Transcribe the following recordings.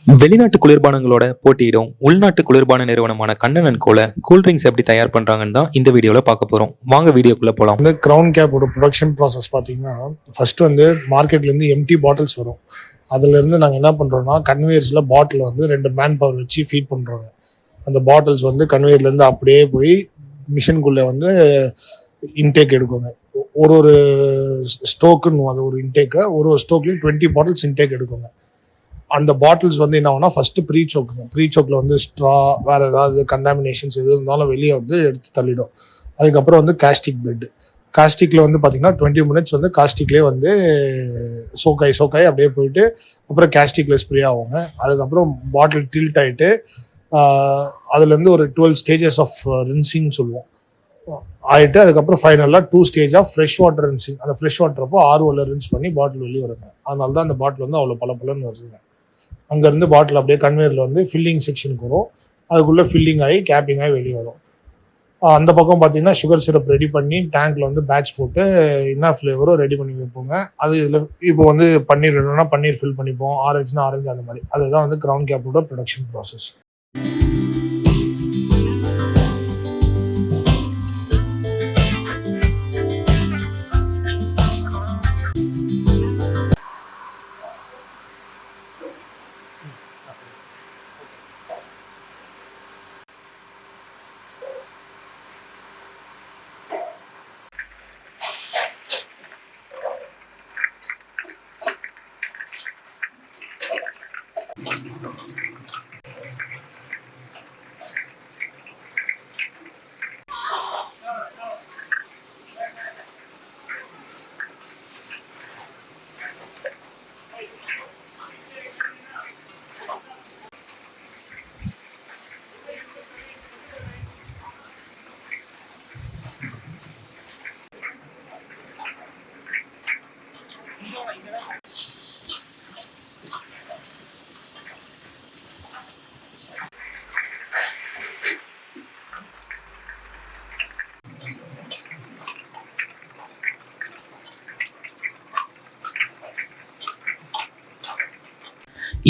வெளிநாட்டு குளிர்பானங்களோட போட்டியிடும் உள்நாட்டு குளிர்பான நிறுவனமான கண்ணன் கோல கூல்ட்ரிங்க்ஸ் எப்படி தயார் பண்றாங்கன்னு தான் இந்த வீடியோல பார்க்க போறோம். வாங்க வீடியோக்குள்ள போலாம். இந்த கிரவுன் கேப்போட ப்ரொடக்ஷன் ப்ராசஸ் பார்த்தீங்கன்னா ஃபர்ஸ்ட் வந்து மார்க்கெட்லேருந்து எம்டி பாட்டில்ஸ் வரும். அதுலேருந்து நாங்கள் என்ன பண்ணுறோம்னா கன்வேயர்ஸில் பாட்டில் வந்து 2 மேன் பவர் வச்சு ஃபீட் பண்ணுறோங்க. அந்த பாட்டில்ஸ் வந்து கன்வேயர்லேருந்து அப்படியே போய் மிஷின்குள்ளே வந்து இன்டேக் எடுக்குங்க. ஒரு ஸ்டோக்குன்னு அது ஒரு இன்டேக்கை ஒரு ஸ்டோக்லேயும் 20 பாட்டில்ஸ் இன்டேக் எடுக்குங்க. அந்த பாட்டில்ஸ் வந்து என்ன ஆகும்னா ஃபர்ஸ்ட் ப்ரீ சோக்கில் வந்து ஸ்ட்ரா வேற ஏதாவது கண்டாமினேஷன்ஸ் எது இருந்தாலும் வெளியே வந்து எடுத்து தள்ளிடும். அதுக்கப்புறம் வந்து காஸ்டிக் பெட். காஸ்டிக்ல வந்து பார்த்தீங்கன்னா 20 மினிட்ஸ் வந்து காஸ்டிக்லேயே வந்து சோக்காய் அப்படியே போயிட்டு அப்புறம் காஸ்டிக்ல ஸ்ப்ரே ஆகுங்க. அதுக்கப்புறம் பாட்டில் டில்ட் ஆகிட்டு அதுலேருந்து ஒரு 12 ஸ்டேஜஸ் ஆஃப் ரின்சிங் சொல்லுவோம் ஆகிட்டு அதுக்கப்புறம் ஃபைனலாக 2 stage of fresh water rinsing. அந்த ஃப்ரெஷ் வாட்டர் அப்போ ஆர்ஓவில் ரின்ஸ் பண்ணி பாட்டில் வெளியே வருங்க. அதனால தான் அந்த பாட்டில் வந்து அவ்வளோ பலன்னு வருதுங்க. அங்கேருந்து பாட்டில் அப்படியே கன்வேயரில் வந்து ஃபில்லிங் செக்ஷனுக்கு வரும். அதுக்குள்ளே ஃபில்லிங் ஆகி கேப்பிங் ஆகி வெளியே வரும். அந்த பக்கம் பார்த்தீங்கன்னா சுகர் சிரப் ரெடி பண்ணி டேங்க்ல வந்து பேட்ச் போட்டு என்ன ஃப்ளேவரும் ரெடி பண்ணி வைப்போங்க. அது இதில் இப்போ வந்து பன்னீர் வேணும்னா பன்னீர் ஃபில் பண்ணிப்போம், ஆரஞ்சுனா ஆரஞ்சு, அந்த மாதிரி. அதுதான் வந்து கிரவுன் கேப்போட ப்ரொடக்ஷன் ப்ராசஸ்.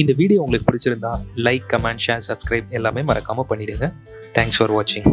இந்த வீடியோ உங்களுக்கு பிடிச்சிருந்தா லைக், கமெண்ட், ஷேர், சப்ஸ்கிரைப் எல்லாமே மறக்காம பண்ணிடுங்க. தேங்க்ஸ் ஃபார் வாட்சிங்.